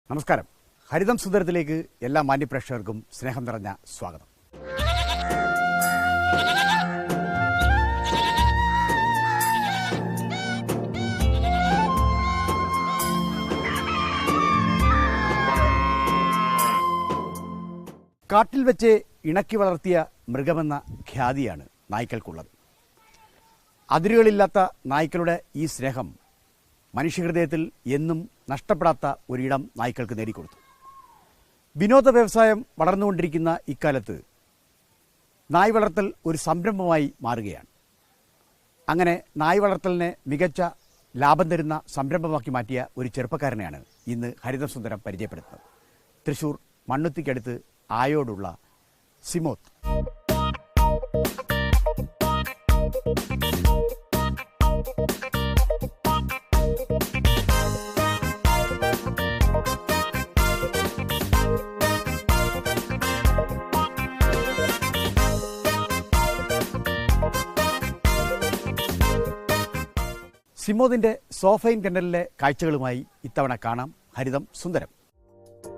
നമസ്കാരം. ഹരിതം സുന്ദരത്തിലേക്ക് എല്ലാ മാന്യപ്രേക്ഷകർക്കും സ്നേഹം നിറഞ്ഞ സ്വാഗതം. കാട്ടിൽ വെച്ച് ഇണക്കി വളർത്തിയ മൃഗമെന്ന ഖ്യാതിയാണ് നായ്ക്കൾക്കുള്ളത്. അതിരുകളില്ലാത്ത നായ്ക്കളുടെ ഈ സ്നേഹം മനുഷ്യഹൃദയത്തിൽ എന്നും നഷ്ടപ്പെടാത്ത ഒരിടം നായ്ക്കൾക്ക് നേടിക്കൊടുത്തു. വിനോദ വ്യവസായം വളർന്നുകൊണ്ടിരിക്കുന്ന ഇക്കാലത്ത് നായ് വളർത്തൽ ഒരു സംരംഭമായി മാറുകയാണ്. അങ്ങനെ നായ് വളർത്തലിനെ മികച്ച ലാഭം തരുന്ന സംരംഭമാക്കി മാറ്റിയ ഒരു ചെറുപ്പക്കാരനെയാണ് ഇന്ന് ഹരിതം സുന്ദരം പരിചയപ്പെടുത്തുന്നത്. തൃശൂർ മണ്ണുത്തിക്കടുത്ത് ആയോടുള്ള സിമോത്ത്. സിമോദിന്റെ സോഫൈൻ കെന്നലിലെ കാഴ്ചകളുമായി ഇത്തവണ കാണാം ഹരിതം സുന്ദരം.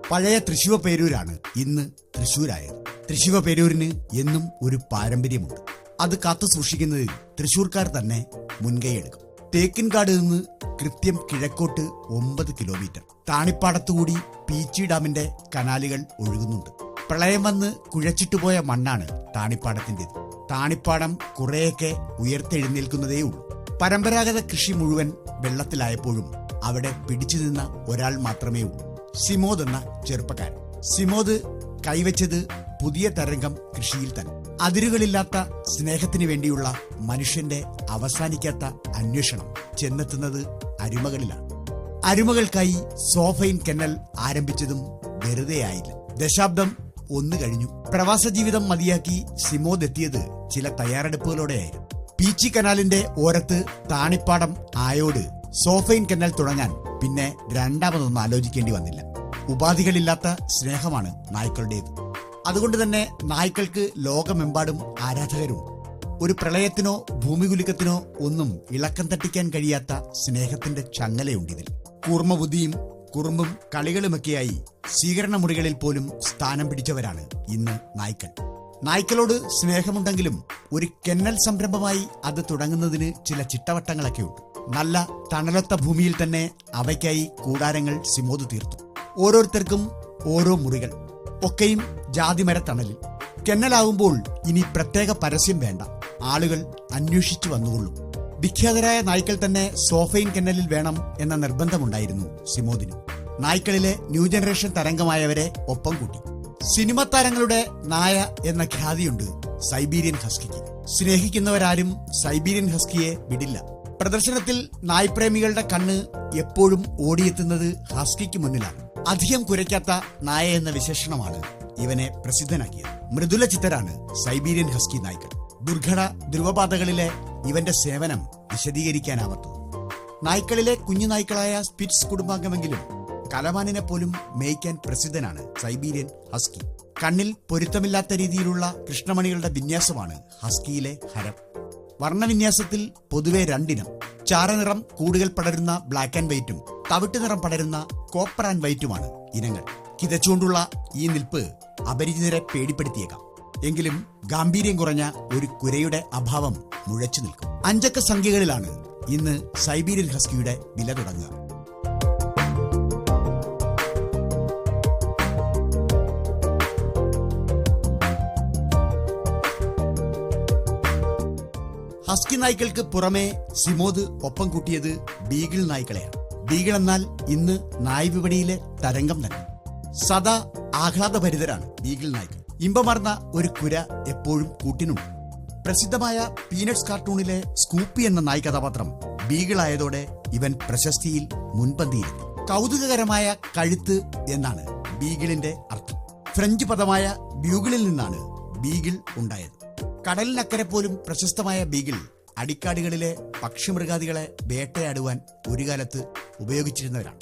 പഴയ തൃശ്ശിവ പേരൂരാണ് ഇന്ന് തൃശ്ശൂരായത്. തൃശ്ശിവ പേരൂരിന് എന്നും ഒരു പാരമ്പര്യമുണ്ട്. അത് കാത്തു സൂക്ഷിക്കുന്നതിൽ തൃശ്ശൂർക്കാർ തന്നെ മുൻകൈയെടുക്കും. തേക്കിൻകാട് നിന്ന് കൃത്യം കിഴക്കോട്ട് 9 കിലോമീറ്റർ താണിപ്പാടത്തുകൂടി പീച്ചി ഡാമിന്റെ കനാലുകൾ ഒഴുകുന്നുണ്ട്. പ്രളയം വന്ന് കുഴച്ചിട്ടുപോയ മണ്ണാണ് താണിപ്പാടത്തിൻ്റെത്. താണിപ്പാടം കുറേയൊക്കെ ഉയർത്തെഴുന്നേൽക്കുന്നതേയുള്ളൂ. പരമ്പരാഗത കൃഷി മുഴുവൻ വെള്ളത്തിലായപ്പോഴും അവിടെ പിടിച്ചു നിന്ന ഒരാൾ മാത്രമേ ഉള്ളൂ, സിമോദ് എന്ന ചെറുപ്പക്കാരൻ. സിമോദ് കൈവച്ചത് പുതിയ തരംഗം കൃഷിയിൽ തന്നെ. അതിരുകളില്ലാത്ത സ്നേഹത്തിന് വേണ്ടിയുള്ള മനുഷ്യന്റെ അവസാനിക്കാത്ത അന്വേഷണം ചെന്നെത്തുന്നത് അരുമകളിലാണ്. അരുമകൾക്കായി സോഫൈൻ കെന്നൽ ആരംഭിച്ചതും വെറുതെ ആയില്ല. ദശാബ്ദം 1 കഴിഞ്ഞു. പ്രവാസ ജീവിതം മതിയാക്കി സിമോദ് എത്തിയത് ചില തയ്യാറെടുപ്പുകളോടെയായിരുന്നു. പീച്ചി കനാലിന്റെ ഓരത്ത് താണിപ്പാടം ആയോട് സോഫൈൻ കെന്നൽ തുടങ്ങാൻ പിന്നെ രണ്ടാമതൊന്നും ആലോചിക്കേണ്ടി വന്നില്ല. ഉപാധികളില്ലാത്ത സ്നേഹമാണ് നായ്ക്കളുടേത്. അതുകൊണ്ട് തന്നെ നായ്ക്കൾക്ക് ലോകമെമ്പാടും ആരാധകരുണ്ട്. ഒരു പ്രളയത്തിനോ ഭൂമികുലുക്കത്തിനോ ഒന്നും ഇളക്കം തട്ടിക്കാൻ കഴിയാത്ത സ്നേഹത്തിന്റെ ചങ്ങലയുണ്ടിതിൽ. കൂർമ്മബുദ്ധിയും കുറുമ്പും കളികളുമൊക്കെയായി സ്വീകരണ മുറികളിൽ പോലും സ്ഥാനം പിടിച്ചവരാണ് ഇന്ന് നായ്ക്കൾ. നായ്ക്കളോട് സ്നേഹമുണ്ടെങ്കിലും ഒരു കെന്നൽ സംരംഭമായി അത് തുടങ്ങുന്നതിന് ചില ചിട്ടവട്ടങ്ങളൊക്കെയുണ്ട്. നല്ല തണലൊത്ത ഭൂമിയിൽ തന്നെ അവയ്ക്കായി കൂടാരങ്ങൾ സിമോദ് തീർത്തു. ഓരോരുത്തർക്കും ഓരോ മുറികൾ, ഒക്കെയും ജാതിമര തണലിൽ. കെന്നലാവുമ്പോൾ ഇനി പ്രത്യേക പരസ്യം വേണ്ട, ആളുകൾ അന്വേഷിച്ചു വന്നുകൊള്ളും. വിഖ്യാതരായ നായ്ക്കൾ തന്നെ സോഫൈൻ കെന്നലിൽ വേണം എന്ന നിർബന്ധമുണ്ടായിരുന്നു സിമോദിന്. നായ്ക്കളിലെ ന്യൂ ജനറേഷൻ തരംഗമായവരെ ഒപ്പം കൂട്ടി. സിനിമ താരങ്ങളുടെ നായ എന്ന ഖ്യാതിയുണ്ട് സൈബീരിയൻ ഹസ്കിക്ക്. സ്നേഹിക്കുന്നവരാരും സൈബീരിയൻ ഹസ്കിയെ വിടില്ല. പ്രദർശനത്തിൽ നായ്പ്രേമികളുടെ കണ്ണ് എപ്പോഴും ഓടിയെത്തുന്നത് ഹസ്കിക്ക് മുന്നിലാണ്. അധികം കുരയ്ക്കാത്ത നായ എന്ന വിശേഷണമാണ് ഇവനെ പ്രസിദ്ധനാക്കിയത്. മൃദുല ചിത്തരാണ് സൈബീരിയൻ ഹസ്കി നായ്ക്കൾ. ദുർഘട ധ്രുവപാതകളിലെ ഇവന്റെ സേവനം വിശദീകരിക്കാനാവത്തു. നായ്ക്കളിലെ കുഞ്ഞു നായ്ക്കളായ സ്പിറ്റ്സ് കുടുംബാംഗമെങ്കിലും കലമാനിനെ പോലും മേയ്ക്കാൻ പ്രസിദ്ധനാണ് സൈബീരിയൻ ഹസ്കി. കണ്ണിൽ പൊരുത്തമില്ലാത്ത രീതിയിലുള്ള കൃഷ്ണമണികളുടെ വിന്യാസമാണ് ഹസ്കിയിലെ ഹരം. വർണ്ണവിന്യാസത്തിൽ പൊതുവെ 2 ഇനം. ചാരനിറം കൂടുതൽ പടരുന്ന ബ്ലാക്ക് ആൻഡ് വൈറ്റും തവിട്ട് നിറം പടരുന്ന കോപ്പർ ആൻഡ് വൈറ്റുമാണ് ഇനങ്ങൾ. കിതച്ചുകൊണ്ടുള്ള ഈ നിൽപ്പ് അപരിചിതരെ പേടിപ്പെടുത്തിയേക്കാം. എങ്കിലും ഗാംഭീര്യം കുറഞ്ഞ ഒരു കുരയുടെ അഭാവം മുഴച്ചു നിൽക്കും. 5 അക്ക സംഖ്യകളിലാണ് ഇന്ന് സൈബീരിയൻ ഹസ്കിയുടെ വില തുടങ്ങുക. ഹസ്കി നായ്ക്കൾക്ക് പുറമെ സിമോദ് ഒപ്പം കൂട്ടിയത് ബീഗിൾ നായ്ക്കളെയാണ്. ബീഗിൾ എന്നാൽ ഇന്ന് നായ് വിപണിയിലെ തരംഗം തന്നെ. സദാ ആഹ്ലാദഭരിതരാണ് ബീഗിൾ നായ്ക്കൾ. ഇമ്പമാർന്ന ഒരു കുര എപ്പോഴും കൂട്ടിനുണ്ട്. പ്രസിദ്ധമായ പീനട്സ് കാർട്ടൂണിലെ സ്കൂപ്പി എന്ന നായ് കഥാപാത്രം ബീഗിൾ ആയതോടെ ഇവൻ പ്രശസ്തിയിൽ മുൻപന്തിയിലെത്തി. കൗതുകകരമായ കഴുത്ത് എന്നാണ് ബീഗിളിന്റെ അർത്ഥം. ഫ്രഞ്ച് പദമായ ബ്യൂഗിളിൽ നിന്നാണ് ബീഗിൾ ഉണ്ടായത്. കടലിനക്കരെ പോലും പ്രശസ്തമായ ബീഗിൾ അടിക്കാടുകളിലെ പക്ഷിമൃഗാദികളെ വേട്ടയാടുവാൻ ഒരു കാലത്ത് ഉപയോഗിച്ചിരുന്നവരാണ്.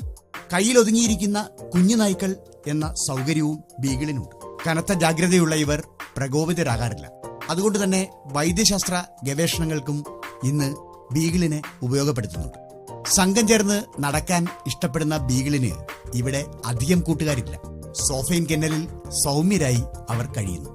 കയ്യിലൊതുങ്ങിയിരിക്കുന്ന കുഞ്ഞു നായ്ക്കൾ എന്ന സൗകര്യവും ബീഗിളിനുണ്ട്. കനത്ത ജാഗ്രതയുള്ള ഇവർ പ്രകോപിതരാകാറില്ല. അതുകൊണ്ട് തന്നെ വൈദ്യശാസ്ത്ര ഗവേഷണങ്ങൾക്കും ഇന്ന് ബീഗിളിനെ ഉപയോഗപ്പെടുത്തുന്നുണ്ട്. സംഘം ചേർന്ന് നടക്കാൻ ഇഷ്ടപ്പെടുന്ന ബീഗിളിന് ഇവിടെ അധികം കൂട്ടുകാരില്ല. സോഫൈൻ കെന്നലിൽ സൗമ്യരായി അവർ കഴിയുന്നു.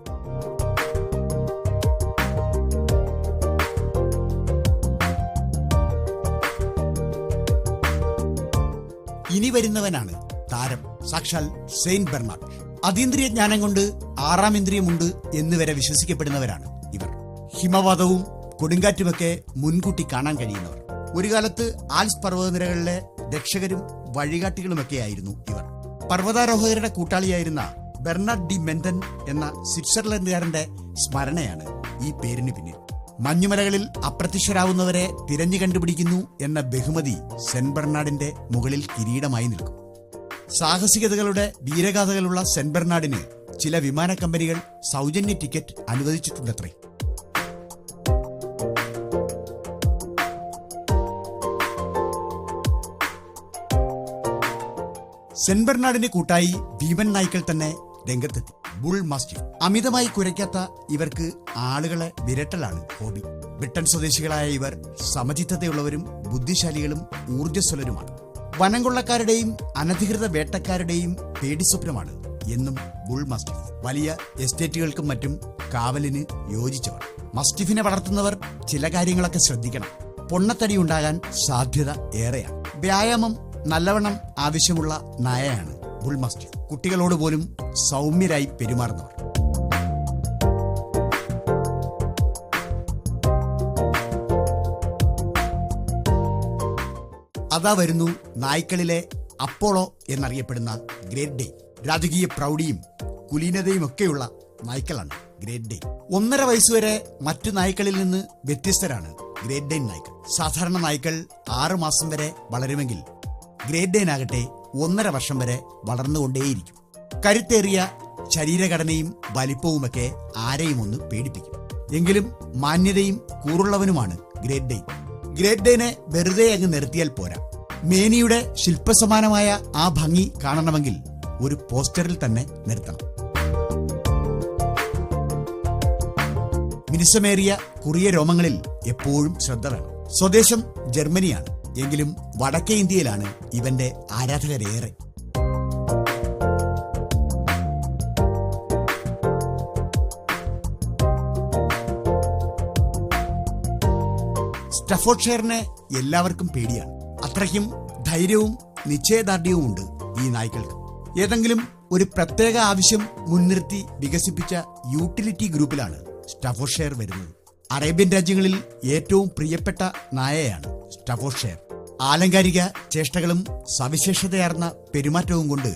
ഇനി വരുന്നവനാണ് താരം, സാക്ഷാൽ സെയിന്റ് ബെർണാഡ്. അതീന്ദ്രിയ ജ്ഞാനം കൊണ്ട് 6ാം ഇന്ദ്രിയമുണ്ട് എന്നുവരെ വിശ്വസിക്കപ്പെടുന്നവരാണ് ഇവർ. ഹിമവാതവും കൊടുങ്കാറ്റുമൊക്കെ മുൻകൂട്ടി കാണാൻ കഴിയുന്നവർ. ഒരു കാലത്ത് ആൽസ് പർവ്വതനിരകളിലെ രക്ഷകരും വഴികാട്ടികളുമൊക്കെയായിരുന്നു ഇവർ. പർവ്വതാരോഹകരുടെ കൂട്ടാളിയായിരുന്ന ബെർണാഡ് ഡി മെന്തൻ എന്ന സ്വിറ്റ്സർലൻഡുകാരന്റെ സ്മരണയാണ് ഈ പേരിന് പിന്നിൽ. മഞ്ഞുമലകളിൽ അപ്രത്യക്ഷരാവുന്നവരെ തിരഞ്ഞു കണ്ടുപിടിക്കുന്നു എന്ന ബഹുമതി സെന്റ് ബെർണാഡിന്റെ മുകളിൽ കിരീടമായി നിൽക്കും. സാഹസികതകളുടെ വീരഗാഥകളുള്ള സെന്റ് ബെർണാഡിന് ചില വിമാന കമ്പനികൾ സൗജന്യ ടിക്കറ്റ് അനുവദിച്ചിട്ടുണ്ടത്രേ. സെന്റ് ബെർണാഡിന് കൂട്ടായി ഭീമൻ നായ്ക്കൾ തന്നെ രംഗത്തെത്തി. Bull mastiff. അമിതമായി കുരയ്ക്കാത്ത ഇവർക്ക് ആളുകളെ വിരട്ടലാണ് ഹോബി. ബ്രിട്ടൻ സ്വദേശികളായ ഇവർ സമചിത്തതയുള്ളവരും ബുദ്ധിശാലികളും ഊർജ്ജസ്വലരുമാണ്. വനം കൊള്ളക്കാരുടെയും അനധികൃത വേട്ടക്കാരുടെയും പേടിസ്വപ്നമാണ് എന്നും ബുൾ മാസ്റ്റിഫ്. വലിയ എസ്റ്റേറ്റുകൾക്കും മറ്റും കാവലിന് യോജിച്ചവർ. മസ്റ്റിഫിനെ വളർത്തുന്നവർ ചില കാര്യങ്ങളൊക്കെ ശ്രദ്ധിക്കണം. പൊണ്ണത്തടി ഉണ്ടാകാൻ സാധ്യത ഏറെയാണ്. വ്യായാമം നല്ലവണ്ണം ആവശ്യമുള്ള നായയാണ് ബുൾ മാസ്റ്റിഫ്. കുട്ടികളോട് പോലും സൗമ്യരായി പെരുമാറുന്നവർ. അതാ വരുന്നു നായ്ക്കളിലെ അപ്പോളോ എന്നറിയപ്പെടുന്ന ഗ്രേറ്റ് ഡേ. രാജകീയ പ്രൗഢിയും കുലീനതയുമൊക്കെയുള്ള നായ്ക്കളാണ് ഗ്രേറ്റ് ഡേ. 1.5 വയസ്സുവരെ മറ്റു നായ്ക്കളിൽ നിന്ന് വ്യത്യസ്തരാണ് ഗ്രേറ്റ് ഡെയിൻ നായ്ക്കൾ. സാധാരണ നായ്ക്കൾ 6 മാസം വരെ വളരുമെങ്കിൽ ഗ്രേറ്റ് ഡെയിനാകട്ടെ 1.5 വർഷം വരെ വളർന്നുകൊണ്ടേയിരിക്കും. കരുത്തേറിയ ശരീരഘടനയും വലിപ്പവുമൊക്കെ ആരെയും ഒന്ന് പേടിപ്പിക്കും. എങ്കിലും മാന്യതയും കൂറുള്ളവനുമാണ് ഗ്രേറ്റ് ഡെയിൻ. ഗ്രേറ്റ് ഡെയിനെ വെറുതെ അങ്ങ് നിർത്തിയാൽ പോരാ. മേനിയുടെ ശില്പസമാനമായ ആ ഭംഗി കാണണമെങ്കിൽ ഒരു പോസ്റ്ററിൽ തന്നെ നിർത്തണം. മിനുസമേറിയ കുറിയ രോമങ്ങളിൽ എപ്പോഴും ശ്രദ്ധ വേണം. സ്വദേശം ജർമ്മനിയാണ്. എങ്കിലും വടക്കേ ഇന്ത്യയിലാണ് ഇവന്റെ ആരാധകരേറെ. സ്റ്റഫോർഡ്ഷെയറിനെ എല്ലാവർക്കും പേടിയാണ്. അത്രയ്ക്കും ധൈര്യവും നിശ്ചയദാർഢ്യവുമുണ്ട് ഈ നായ്ക്കൾക്ക്. ഏതെങ്കിലും ഒരു പ്രത്യേക ആവശ്യം മുൻനിർത്തി വികസിപ്പിച്ച യൂട്ടിലിറ്റി ഗ്രൂപ്പിലാണ് സ്റ്റഫോർഡ്ഷെയർ വരുന്നത്. അറേബ്യൻ രാജ്യങ്ങളിൽ ഏറ്റവും പ്രിയപ്പെട്ട നായയാണ് സ്റ്റഫോർഡ്ഷെയർ. ആലങ്കാരിക ചേഷ്ടകളും സവിശേഷതയാർന്ന പെരുമാറ്റവും കൊണ്ട്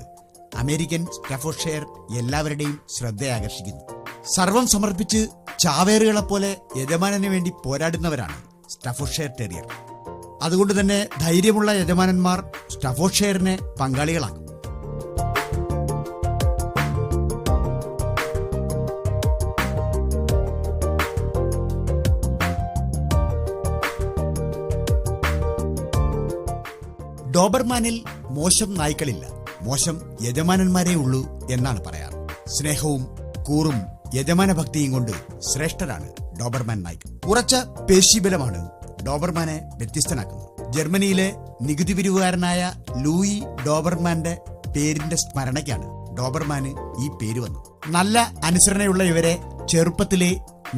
അമേരിക്കൻ സ്റ്റഫോർഡ്ഷെയർ എല്ലാവരുടെയും ശ്രദ്ധയാകർഷിക്കുന്നു. സർവം സമർപ്പിച്ച് ചാവേറുകളെപ്പോലെ യജമാനന് വേണ്ടി പോരാടുന്നവരാണ് സ്റ്റഫോർഡ്ഷെയർ ടെറിയർ. അതുകൊണ്ട് തന്നെ ധൈര്യമുള്ള യജമാനന്മാർ സ്റ്റഫോർഡ്ഷെയറിനെ പങ്കാളികളാക്കും. ഡോബർമാനിൽ മോശം നായ്ക്കളില്ല, മോശം യജമാനന്മാരേ ഉള്ളൂ എന്നാണ് പറയാറ്. സ്നേഹവും കൂറും യജമാന ഭക്തിയും കൊണ്ട് ശ്രേഷ്ഠരാണ് ഡോബർമാൻ നായ്ക്കൾ. ഉറച്ച പേശീബലമാണ് ഡോബർമാനെ വ്യത്യസ്തനാക്കുന്നത്. ജർമ്മനിയിലെ നികുതി പിരിവുകാരനായ ലൂയി ഡോബർമാന്റെ പേരിന്റെ സ്മരണയ്ക്കാണ് ഡോബർമാന് ഈ പേര് വന്നത്. നല്ല അനുസരണയുള്ള ഇവരെ ചെറുപ്പത്തിലെ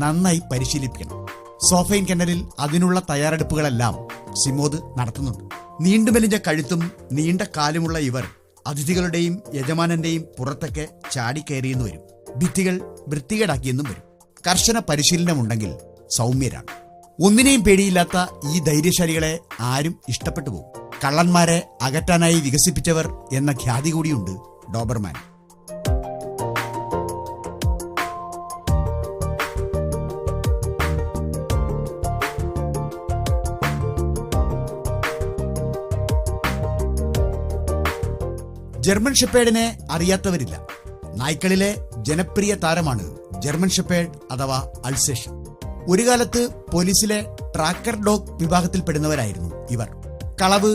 നന്നായി പരിശീലിപ്പിക്കണം. സോഫൈൻ കെന്നലിൽ അതിനുള്ള തയ്യാറെടുപ്പുകളെല്ലാം സിമോദ് നടത്തുന്നുണ്ട്. നീണ്ടുമെലിഞ്ഞ കഴുത്തും നീണ്ട കാലുമുള്ള ഇവർ അതിഥികളുടെയും യജമാനന്റെയും പുറത്തൊക്കെ ചാടിക്കയറിയെന്ന് വരും. ഭിത്തികൾ വൃത്തികേടാക്കിയെന്നും വരും. കർശന പരിശീലനമുണ്ടെങ്കിൽ സൗമ്യരാണ്. ഒന്നിനെയും പേടിയില്ലാത്ത ഈ ധൈര്യശാലികളെ ആരും ഇഷ്ടപ്പെട്ടു പോകും. കള്ളന്മാരെ അകറ്റാനായി വികസിപ്പിച്ചവർ എന്ന ഖ്യാതി കൂടിയുണ്ട് ഡോബർമാൻ. ജർമ്മൻ ഷെപ്പേർഡിനെ അറിയാത്തവരില്ല. നായ്ക്കളിലെ ജനപ്രിയ താരമാണ് ജർമ്മൻ ഷെപ്പേർഡ് അഥവാ അൾസേഷൻ. ഒരു കാലത്ത് പോലീസിലെ ട്രാക്കർ ഡോഗ് വിഭാഗത്തിൽപ്പെടുന്നവരായിരുന്നു ഇവർ. കളവ്,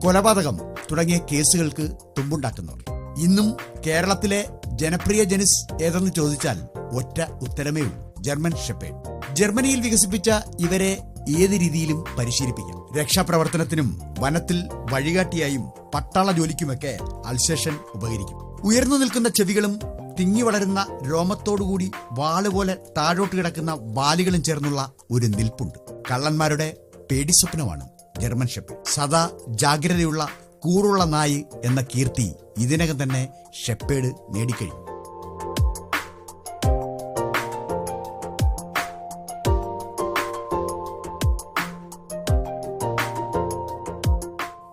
കൊലപാതകം തുടങ്ങിയ കേസുകൾക്ക് തുമ്പുണ്ടാക്കുന്നവർ. ഇന്നും കേരളത്തിലെ ജനപ്രിയ ജനുസ് ഏതെന്ന് ചോദിച്ചാൽ ഒറ്റ ഉത്തരമേ ഉള്ളൂ: ജർമ്മൻ ഷെപ്പേർഡ്. ജർമ്മനിയിൽ വികസിപ്പിച്ച ഇവരെ ഏത് രീതിയിലും പരിശീലിപ്പിക്കാം. രക്ഷാപ്രവർത്തനത്തിനും വനത്തിൽ വഴികാട്ടിയായും പട്ടാള ജോലിക്കുമൊക്കെ അൽസേഷൻ ഉപകരിക്കും. ഉയർന്നു നിൽക്കുന്ന ചെവികളും തിങ്ങി വളരുന്ന രോമത്തോടുകൂടി വാളുപോലെ താഴോട്ട് കിടക്കുന്ന വാലുകളും ചേർന്നുള്ള ഒരു നിൽപ്പുണ്ട്. കള്ളന്മാരുടെ പേടിസ്വപ്നമാണ് ജർമ്മൻ ഷെപ്പേർഡ്. സദാ ജാഗ്രതയുള്ള കൂറുള്ള നായി എന്ന കീർത്തി ഇതിനകം തന്നെ ഷെപ്പേർഡ് നേടിക്കഴിഞ്ഞു.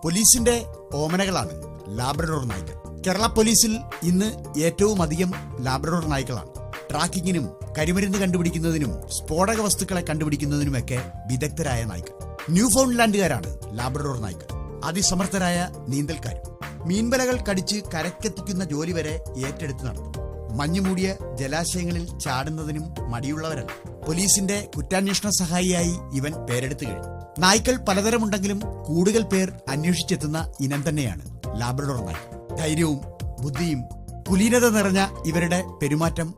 പോലീസിന്റെ ഓമനകളാണ് ലാബ്രഡോർ നായ്ക്കൾ. കേരള പോലീസിൽ ഇന്ന് ഏറ്റവും അധികം ലാബ്രഡോർ നായ്ക്കളാണ്. ട്രാക്കിങ്ങിനും കരിമരുന്ന് കണ്ടുപിടിക്കുന്നതിനും സ്ഫോടക വസ്തുക്കളെ കണ്ടുപിടിക്കുന്നതിനുമൊക്കെ വിദഗ്ധരായ നായ്ക്കൾ. ന്യൂ ഫൗണ്ട്ലാൻഡുകാരാണ് ലാബ്രഡോർ നായ്ക്കൾ. അതിസമർത്ഥരായ നീന്തൽക്കാരും. മീൻവലകൾ കടിച്ച് കരക്കെത്തിക്കുന്ന ജോലി വരെ ഏറ്റെടുത്ത് നടത്തും. മഞ്ഞുമൂടിയ ജലാശയങ്ങളിൽ ചാടുന്നതിനും മടിയുള്ളവരല്ല. പോലീസിന്റെ കുറ്റാന്വേഷണ സഹായിയായി ഇവൻ പേരെടുത്തു കഴിഞ്ഞു. നായ്ക്കൾ പലതരമുണ്ടെങ്കിലും കൂടുതൽ പേർ അന്വേഷിച്ചെത്തുന്ന ഇനം തന്നെയാണ് ലാബ്രഡോർ നായ്ക്കൾ. ധൈര്യവും ബുദ്ധിയും കുലീനത നിറഞ്ഞ ഇവരുടെ പെരുമാറ്റം